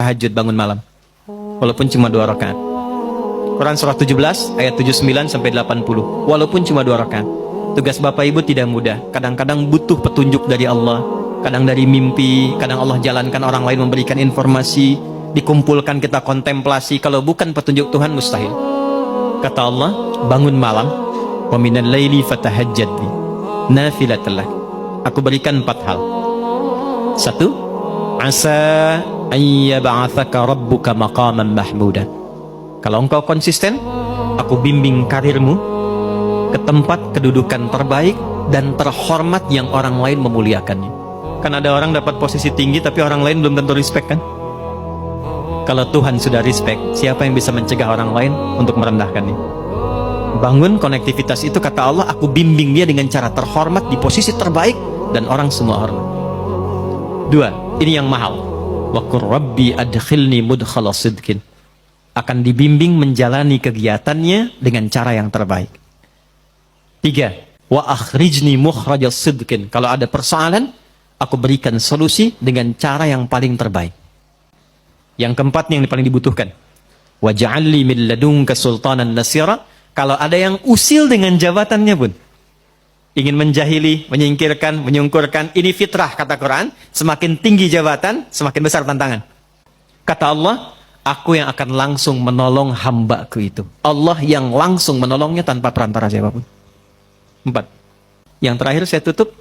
tahajud, bangun malam. Walaupun cuma 2 rakaat. Quran surah 17 ayat 79 sampai 80. Walaupun cuma 2 rakaat. Tugas Bapak Ibu tidak mudah. Kadang-kadang butuh petunjuk dari Allah, kadang dari mimpi, kadang Allah jalankan orang lain memberikan informasi, dikumpulkan kita kontemplasi. Kalau bukan petunjuk Tuhan mustahil. Kata Allah, bangun malam, wa minal laili fatahajjad bi nafilatan lak. Aku berikan 4 hal. 1, asa an yab'atsaka rabbuka maqaman mahmuda. Kalau engkau konsisten, aku bimbing karirmu ke tempat kedudukan terbaik dan terhormat yang orang lain memuliakannya. Kan ada orang dapat posisi tinggi tapi orang lain belum tentu respect kan? Kalau Tuhan sudah respect, siapa yang bisa mencegah orang lain untuk merendahkannya? Bangun konektivitas itu, kata Allah, aku bimbing dia dengan cara terhormat di posisi terbaik dan orang semua hormat. 2, ini yang mahal. Wa qur rabbi adkhilni mudkhala sidqin. Akan dibimbing menjalani kegiatannya dengan cara yang terbaik. 3, wa akhrijni mukhrajas sidqin. Kalau ada persoalan, aku berikan solusi dengan cara yang paling terbaik. Yang keempat yang paling dibutuhkan, waj'alni min ladunka sultanan nasira. Kalau ada yang usil dengan jabatannya pun, ingin menjahili, menyingkirkan, menyungkurkan, ini fitrah kata Quran. Semakin tinggi jabatan, semakin besar tantangan. Kata Allah, aku yang akan langsung menolong hambaku itu. Allah yang langsung menolongnya tanpa perantara siapapun. 4. Yang terakhir saya tutup,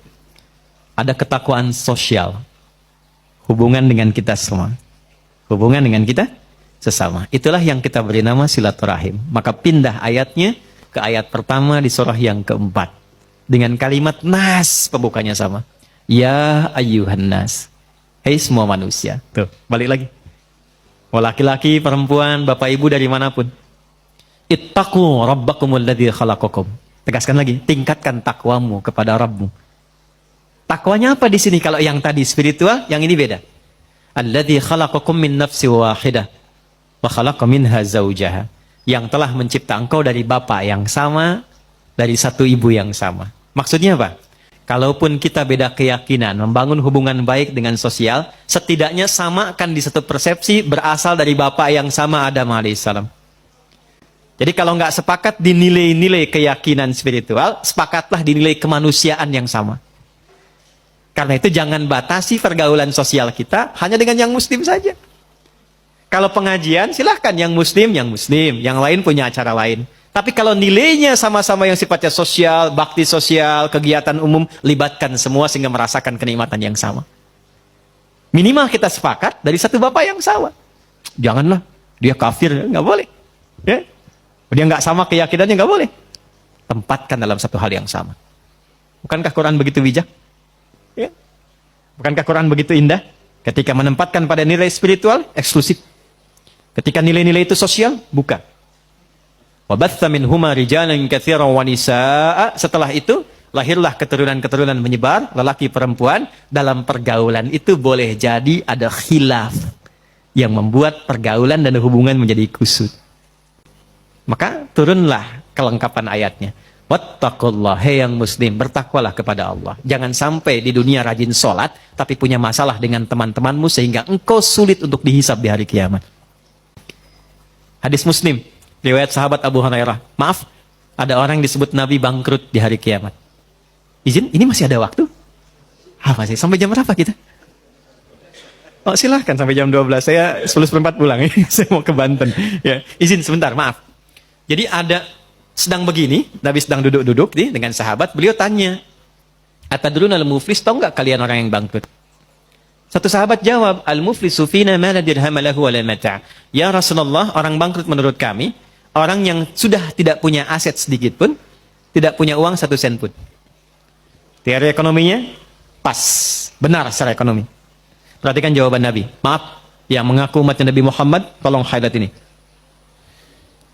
ada ketakwaan sosial. Hubungan dengan kita semua. Hubungan dengan kita sesama. Itulah yang kita beri nama silaturahim. Maka pindah ayatnya ke ayat pertama di surah yang keempat. Dengan kalimat nas, pembukanya sama. Ya ayyuhan nas. Hei semua manusia. Tuh, balik lagi. Mau laki-laki, perempuan, bapak ibu dari manapun. Ittaqu rabbakumul ladzi khalaqakum. Tegaskan lagi, tingkatkan takwamu kepada Rabbmu. Takwanya apa di sini? Kalau yang tadi spiritual, yang ini beda. Alladzi khalaqakum min nafsin wahidah wa khalaqa minha zaujaha. Yang telah mencipta engkau dari bapak yang sama, dari satu ibu yang sama. Maksudnya apa? Kalaupun kita beda keyakinan, membangun hubungan baik dengan sosial, setidaknya samakan di satu persepsi berasal dari bapak yang sama, Adam alaihissalam. Jadi kalau nggak sepakat di nilai-nilai keyakinan spiritual, sepakatlah di nilai kemanusiaan yang sama. Karena itu jangan batasi pergaulan sosial kita hanya dengan yang muslim saja. Kalau pengajian silahkan yang muslim, yang lain punya acara lain. Tapi kalau nilainya sama-sama yang sifatnya sosial, bakti sosial, kegiatan umum, libatkan semua sehingga merasakan kenikmatan yang sama. Minimal kita sepakat dari satu bapak yang sama. Janganlah, dia kafir, nggak boleh. Ya? Dia nggak sama keyakinannya, nggak boleh. Tempatkan dalam satu hal yang sama. Bukankah Quran begitu bijak? Ya. Bukankah Quran begitu indah? Ketika menempatkan pada nilai spiritual, eksklusif. Ketika nilai-nilai itu sosial, buka. Wabatha minhuma rijalan katsiran wa nisaa. Setelah itu, lahirlah keturunan-keturunan menyebar, lelaki perempuan. Dalam pergaulan itu boleh jadi ada khilaf yang membuat pergaulan dan hubungan menjadi kusut. Maka turunlah kelengkapan ayatnya. Wattaqullah, hei yang muslim, bertakwalah kepada Allah. Jangan sampai di dunia rajin sholat, tapi punya masalah dengan teman-temanmu sehingga engkau sulit untuk dihisab di hari kiamat. Hadis Muslim, riwayat sahabat Abu Hurairah. Maaf, ada orang yang disebut Nabi bangkrut di hari kiamat. Izin, ini masih ada waktu? Masih, sampai jam berapa kita? Oh silahkan sampai jam 12, saya 11:04 pulang. Saya mau ke Banten. Ya, izin sebentar, maaf. Jadi ada sedang begini, Nabi sedang duduk-duduk dengan sahabat, beliau tanya, atadruna al-muflis, tahu nggak kalian orang yang bangkrut? Satu sahabat jawab, al-muflisu fina ma la dirhama lahu wa la mata'. Ya Rasulullah, orang bangkrut menurut kami, orang yang sudah tidak punya aset sedikit pun, tidak punya uang 1 sen pun. Teori ekonominya pas, benar secara ekonomi. Perhatikan jawaban Nabi. Maaf, yang mengaku umatnya Nabi Muhammad, tolong highlight ini.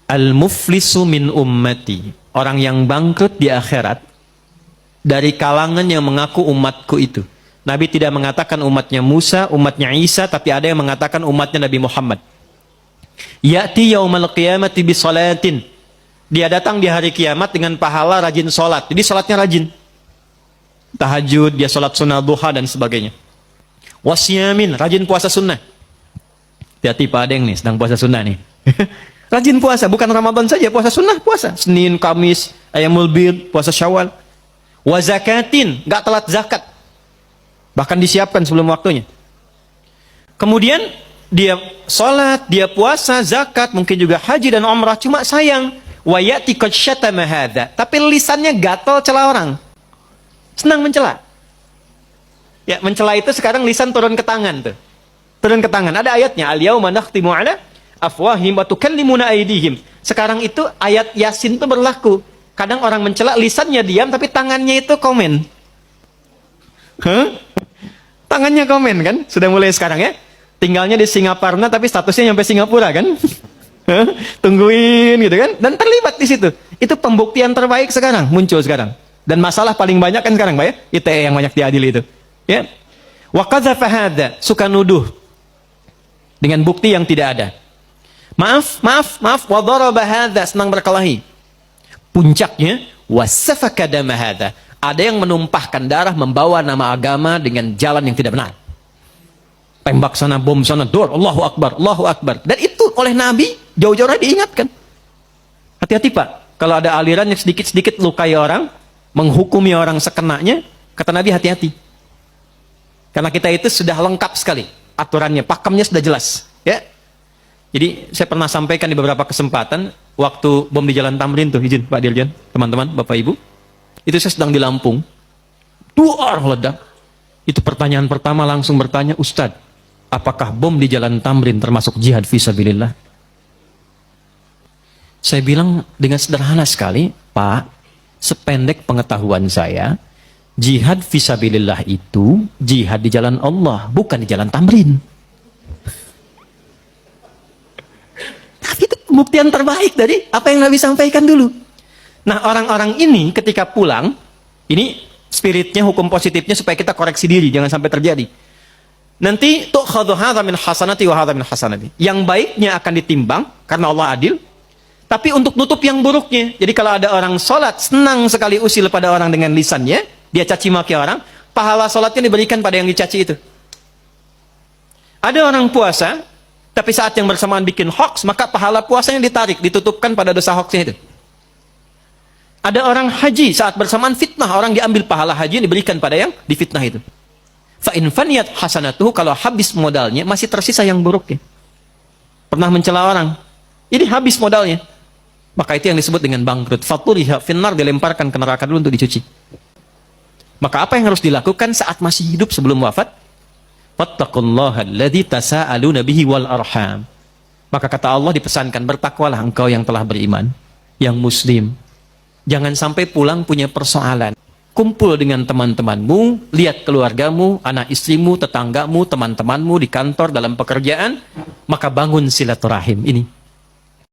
Al-muflisu min ummati, orang yang bangkrut di akhirat dari kalangan yang mengaku umatku itu. Nabi tidak mengatakan umatnya Musa, umatnya Isa, tapi ada yang mengatakan umatnya Nabi Muhammad. Ya'ti yaumal qiyamati bi salatin. Dia datang di hari kiamat dengan pahala rajin salat. Jadi salatnya rajin. Tahajud, dia salat sunnah duha dan sebagainya. Wasyamin, rajin puasa sunnah. Hati-hati Pak Adeng nih, sedang puasa sunnah nih. Rajin puasa, bukan Ramadan saja, puasa sunnah puasa. Senin, Kamis, Ayyamul Bid, puasa Syawal. Wa zakatin, nggak telat zakat. Bahkan disiapkan sebelum waktunya. Kemudian dia sholat, dia puasa, zakat, mungkin juga haji dan umrah. Cuma sayang, wa ya'ti qad syatama hadza. Tapi lisannya gatal cela orang. Senang mencela. Ya, mencela itu sekarang lisan turun ke tangan tuh. Turun ke tangan. Ada ayatnya, al-yauma nakhtimu ala afwahim wa tukallimuna aydihim. Sekarang itu ayat Yasin itu berlaku. Kadang orang mencela lisannya diam tapi tangannya itu komen. Hah? Tangannya komen kan? Sudah mulai sekarang ya. Tinggalnya di Singaparna tapi statusnya sampai Singapura kan? Hah? Tungguin gitu kan? Dan terlibat di situ. Itu pembuktian terbaik sekarang, muncul sekarang. Dan masalah paling banyak kan sekarang, Pak ya? ITE yang banyak diadili itu. Ya. Wa qadzafa hadza, suka nuduh dengan bukti yang tidak ada. Maaf, wa daraba hadza, senang berkelahi. Puncaknya wasafaka dama hadza. Ada yang menumpahkan darah, membawa nama agama dengan jalan yang tidak benar. Tembak sana, bom sana, dor, Allahu Akbar, Allahu Akbar. Dan itu oleh Nabi jauh-jauh diingatkan. Hati-hati Pak, kalau ada aliran yang sedikit-sedikit lukai orang, menghukumi orang sekenanya, kata Nabi hati-hati. Karena kita itu sudah lengkap sekali aturannya, pakemnya sudah jelas, ya. Jadi saya pernah sampaikan di beberapa kesempatan waktu bom di Jalan Tamrin tuh, izin Pak Dirjen, teman-teman, Bapak Ibu. Itu saya sedang di Lampung. Duar meledak. Itu pertanyaan pertama langsung bertanya, Ustadz, apakah bom di Jalan Tamrin termasuk jihad fisabilillah? Saya bilang dengan sederhana sekali, Pak, sependek pengetahuan saya, jihad fisabilillah itu jihad di jalan Allah, bukan di Jalan Tamrin. Tapi itu pembuktian terbaik dari apa yang Nabi sampaikan dulu. Nah, orang-orang ini ketika pulang, ini spiritnya, hukum positifnya supaya kita koreksi diri, jangan sampai terjadi. Nanti tu'khadhu hadza min hasanati wa hadza min hasanati. Yang baiknya akan ditimbang karena Allah adil, tapi untuk nutup yang buruknya. Jadi kalau ada orang sholat, senang sekali usil pada orang dengan lisannya, dia caci maki orang, pahala sholatnya diberikan pada yang dicaci itu. Ada orang puasa, tapi saat yang bersamaan bikin hoax, maka pahala puasanya ditarik, ditutupkan pada dosa hoaxnya itu. Ada orang haji, saat bersamaan fitnah, orang diambil pahala haji diberikan pada yang difitnah itu. Fa'in faniyat hasanatuhu, kalau habis modalnya, masih tersisa yang buruknya. Pernah mencela orang, ini habis modalnya. Maka itu yang disebut dengan bangkrut. Faturiha finnar, dilemparkan ke neraka dulu untuk dicuci. Maka apa yang harus dilakukan saat masih hidup sebelum wafat? Wattaqullaha alladzi tasaaluna bihi wal arham. Maka kata Allah dipesankan, bertakwalah engkau yang telah beriman, yang muslim. Jangan sampai pulang punya persoalan. Kumpul dengan teman-temanmu, lihat keluargamu, anak istrimu, tetanggamu, teman-temanmu di kantor, dalam pekerjaan, maka bangun silaturahim ini.